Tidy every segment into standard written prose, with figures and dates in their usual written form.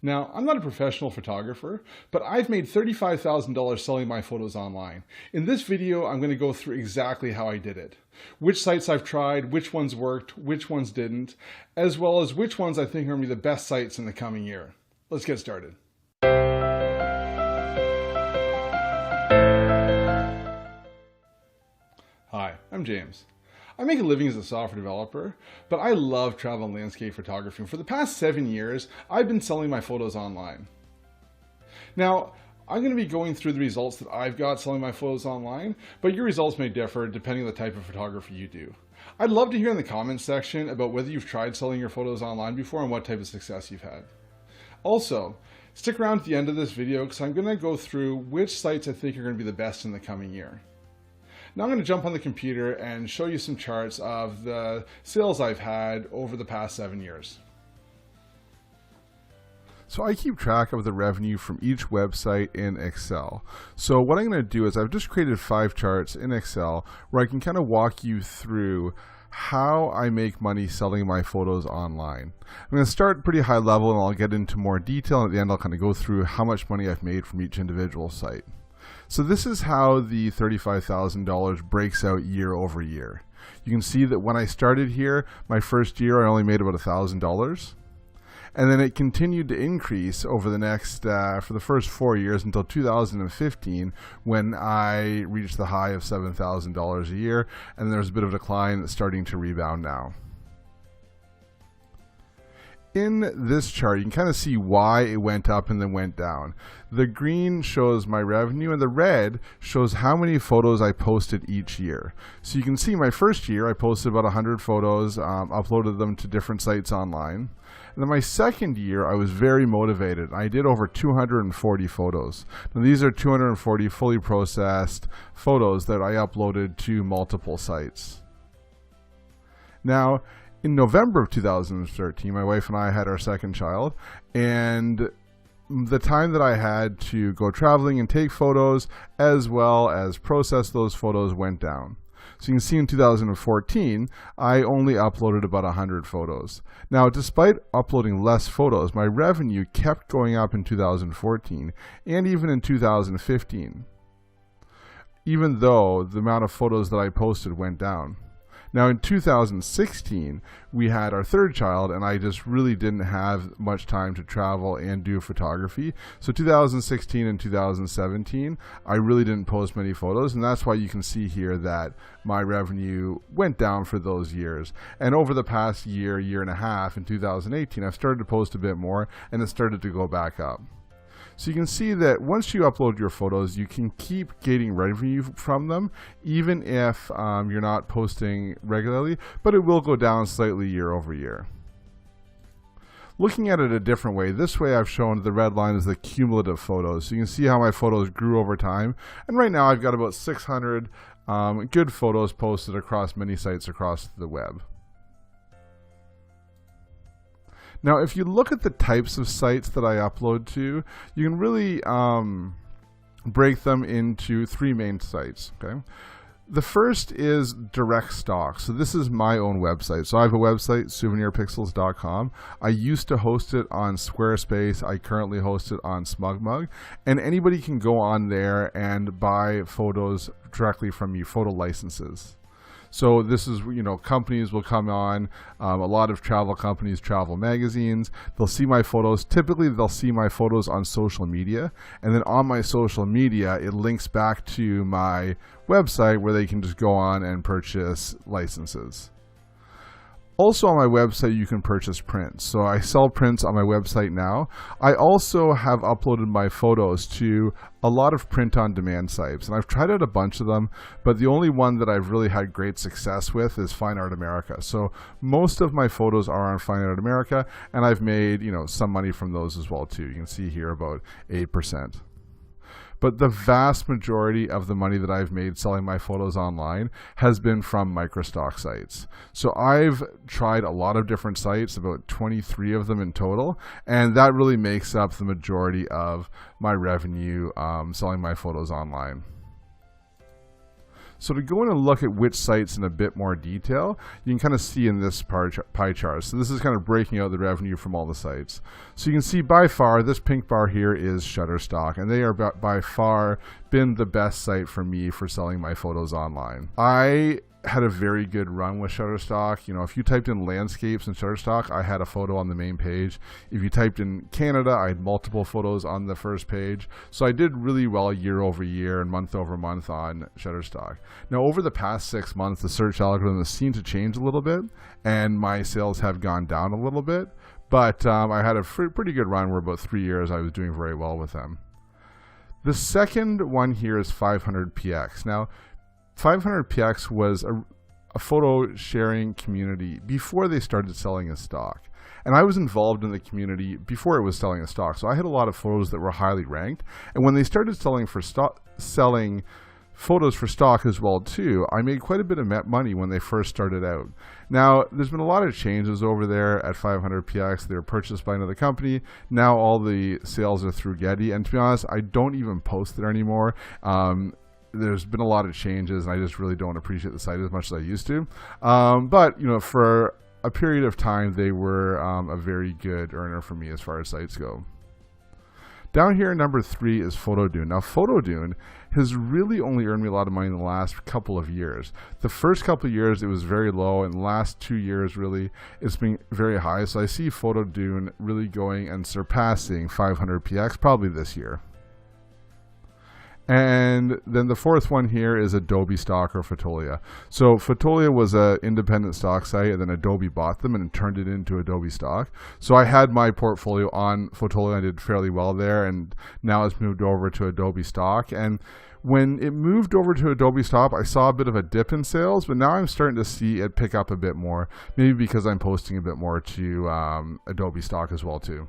Now, I'm not a professional photographer, but I've made $35,000 selling my photos online. In this video, I'm going to go through exactly how I did it. Which sites I've tried, which ones worked, which ones didn't, as well as which ones I think are going to be the best sites in the coming year. Let's get started. Hi, I'm James. I make a living as a software developer, but I love travel and landscape photography. For the past 7 years, I've been selling my photos online. Now, I'm going to be going through the results that I've got selling my photos online, but your results may differ depending on the type of photography you do. I'd love to hear in the comments section about whether you've tried selling your photos online before and what type of success you've had. Also, stick around at the end of this video because I'm going to go through which sites I think are going to be the best in the coming year. Now I'm going to jump on the computer and show you some charts of the sales I've had over the past 7 years. So I keep track of the revenue from each website in Excel. So what I'm going to do is I've just created 5 charts in Excel where I can kind of walk you through how I make money selling my photos online. I'm going to start pretty high level and I'll get into more detail, and at the end I'll kind of go through how much money I've made from each individual site. So this is how the $35,000 breaks out year over year. You can see that when I started here, my first year I only made about $1,000. And then it continued to increase over the next, for the first 4 years until 2015, when I reached the high of $7,000 a year. And there's a bit of a decline that's starting to rebound now. In this chart, you can kind of see why it went up and then went down. The green shows my revenue and the red shows how many photos I posted each year. So you can see my first year, I posted about 100 photos, uploaded them to different sites online. And then my second year, I was very motivated. I did over 240 photos. Now these are 240 fully processed photos that I uploaded to multiple sites. Now, in November of 2013, my wife and I had our second child, and the time that I had to go traveling and take photos as well as process those photos went down. So you can see in 2014, I only uploaded about 100 photos. Now, despite uploading less photos, my revenue kept going up in 2014 and even in 2015, even though the amount of photos that I posted went down. Now in 2016, we had our third child, and I just really didn't have much time to travel and do photography. So 2016 and 2017, I really didn't post many photos, and that's why you can see here that my revenue went down for those years. And over the past year, year and a half, in 2018, I've started to post a bit more, and it started to go back up. So you can see that once you upload your photos, you can keep getting revenue from them, even if you're not posting regularly, but it will go down slightly year over year. Looking at it a different way, this way I've shown the red line is the cumulative photos. So you can see how my photos grew over time. And right now I've got about 600 good photos posted across many sites across the web. Now, if you look at the types of sites that I upload to, you can really break them into 3 main sites. Okay, the first is direct stock. So this is my own website. So I have a website, souvenirpixels.com. I used to host it on Squarespace. I currently host it on SmugMug. And anybody can go on there and buy photos directly from me, photo licenses. So this is, companies will come on, a lot of travel companies, travel magazines, they'll see my photos. Typically, they'll see my photos on social media, and then on my social media, it links back to my website where they can just go on and purchase licenses. Also on my website, you can purchase prints. So I sell prints on my website now. I also have uploaded my photos to a lot of print-on-demand sites, and I've tried out a bunch of them, but the only one that I've really had great success with is Fine Art America. So most of my photos are on Fine Art America, and I've made, some money from those as well too. You can see here about 8%. But the vast majority of the money that I've made selling my photos online has been from microstock sites. So I've tried a lot of different sites, about 23 of them in total, and that really makes up the majority of my revenue selling my photos online. So to go in and look at which sites in a bit more detail, you can kind of see in this pie chart. So this is kind of breaking out the revenue from all the sites. So you can see by far, this pink bar here is Shutterstock, and they are by far been the best site for me for selling my photos online. I had a very good run with Shutterstock. You know, if you typed in landscapes in Shutterstock, I had a photo on the main page. If you typed in Canada, I had multiple photos on the first page. So I did really well year over year and month over month on Shutterstock. Now, over the past 6 months, the search algorithm has seemed to change a little bit, and my sales have gone down a little bit. But I had a pretty good run where about 3 years I was doing very well with them. The second one here is 500px. Now, 500px was a photo sharing community before they started selling as stock. And I was involved in the community before it was selling as stock. So I had a lot of photos that were highly ranked. And when they started selling photos for stock as well too, I made quite a bit of money when they first started out. Now, there's been a lot of changes over there at 500px. They were purchased by another company. Now all the sales are through Getty. And to be honest, I don't even post there anymore. There's been a lot of changes, and I just really don't appreciate the site as much as I used to. But, you know, for a period of time, they were a very good earner for me as far as sites go. Down here, number 3 is Photodune. Now, Photodune has really only earned me a lot of money in the last couple of years. The first couple of years, it was very low, and the last 2 years, really, it's been very high. So I see Photodune really going and surpassing 500px probably this year. And then the fourth one here is Adobe Stock or Fotolia. So Fotolia was an independent stock site, and then Adobe bought them and turned it into Adobe Stock. So I had my portfolio on Fotolia. I did fairly well there, and now it's moved over to Adobe Stock. And when it moved over to Adobe Stock, I saw a bit of a dip in sales, but now I'm starting to see it pick up a bit more, maybe because I'm posting a bit more to Adobe Stock as well too.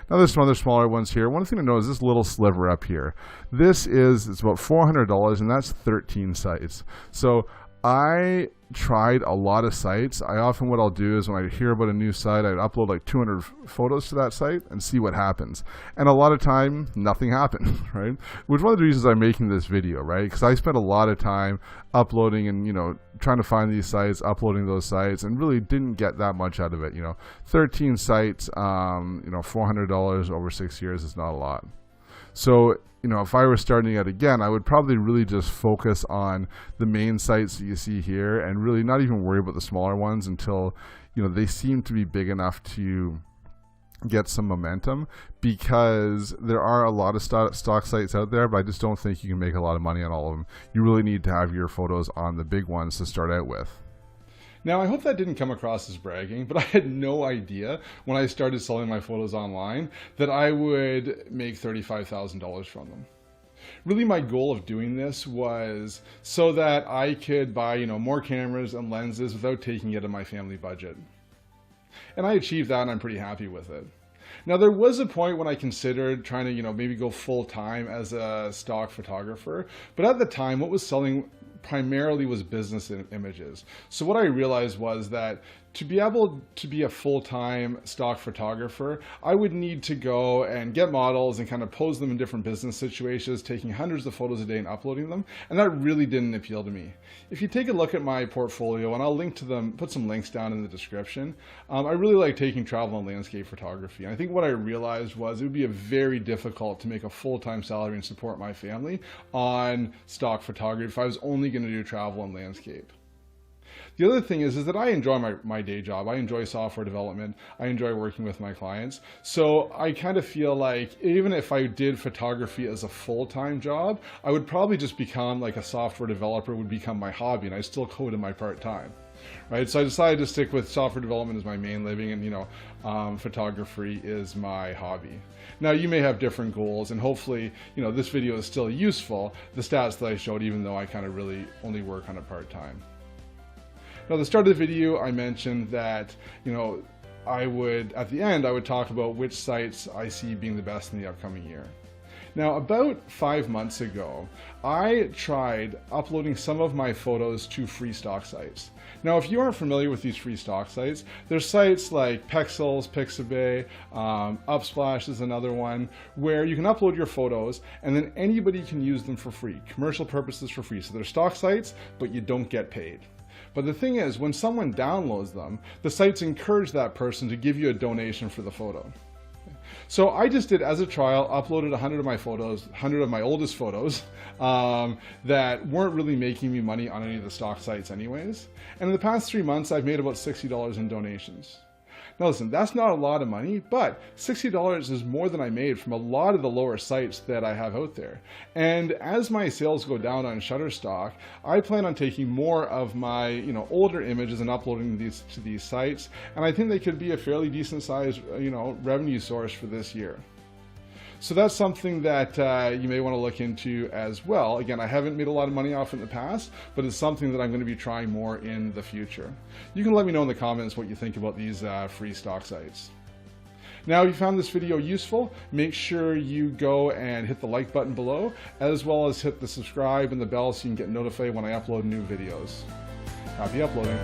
Now there's some other smaller ones here. One thing to know is this little sliver up here. It's about $400, and that's 13 sites. So I tried a lot of sites. What I'll do is when I hear about a new site, I'd upload like 200 photos to that site and see what happens. And a lot of time, nothing happened, right? Which is one of the reasons I'm making this video, right? Because I spent a lot of time uploading and, you know, trying to find these sites, uploading those sites, and really didn't get that much out of it. You know, 13 sites, you know, $400 over 6 years is not a lot. So, you know, if I were starting out again, I would probably really just focus on the main sites that you see here and really not even worry about the smaller ones until, you know, they seem to be big enough to get some momentum, because there are a lot of stock sites out there, but I just don't think you can make a lot of money on all of them. You really need to have your photos on the big ones to start out with. Now, I hope that didn't come across as bragging, but I had no idea when I started selling my photos online that I would make $35,000 from them. Really, my goal of doing this was so that I could buy, you know, more cameras and lenses without taking it out of my family budget. And I achieved that, and I'm pretty happy with it. Now, there was a point when I considered trying to, you know, maybe go full-time as a stock photographer, but at the time, what was selling primarily was business images. So what I realized was that to be able to be a full-time stock photographer, I would need to go and get models and kind of pose them in different business situations, taking hundreds of photos a day and uploading them. And that really didn't appeal to me. If you take a look at my portfolio, and I'll link to them, put some links down in the description, I really like taking travel and landscape photography. And I think what I realized was it would be very difficult to make a full-time salary and support my family on stock photography if I was only going to do travel and landscape. The other thing is that I enjoy my day job. I enjoy software development. I enjoy working with my clients. So I kind of feel like even if I did photography as a full-time job, I would probably just become like a software developer would become my hobby, and I still code in my part-time. Right? So I decided to stick with software development as my main living, and, you know, photography is my hobby. Now, you may have different goals, and hopefully, you know, this video is still useful, the stats that I showed, even though I kind of really only work on it part-time. Now, at the start of the video, I mentioned that, you know, at the end, I would talk about which sites I see being the best in the upcoming year. Now, about 5 months ago, I tried uploading some of my photos to free stock sites. Now, if you aren't familiar with these free stock sites, there's sites like Pexels, Pixabay, Upsplash is another one, where you can upload your photos and then anybody can use them for free, commercial purposes for free. So they're stock sites, but you don't get paid. But the thing is, when someone downloads them, the sites encourage that person to give you a donation for the photo. So I just did, as a trial, uploaded 100 of my photos, 100 of my oldest photos that weren't really making me money on any of the stock sites anyways. And in the past 3 months, I've made about $60 in donations. Now listen, that's not a lot of money, but $60 is more than I made from a lot of the lower sites that I have out there. And as my sales go down on Shutterstock, I plan on taking more of my older images and uploading these to these sites. And I think they could be a fairly decent sized revenue source for this year. So that's something that you may want to look into as well. Again, I haven't made a lot of money off it in the past, but it's something that I'm going to be trying more in the future. You can let me know in the comments what you think about these free stock sites. Now, if you found this video useful, make sure you go and hit the like button below, as well as hit the subscribe and the bell so you can get notified when I upload new videos. Happy uploading.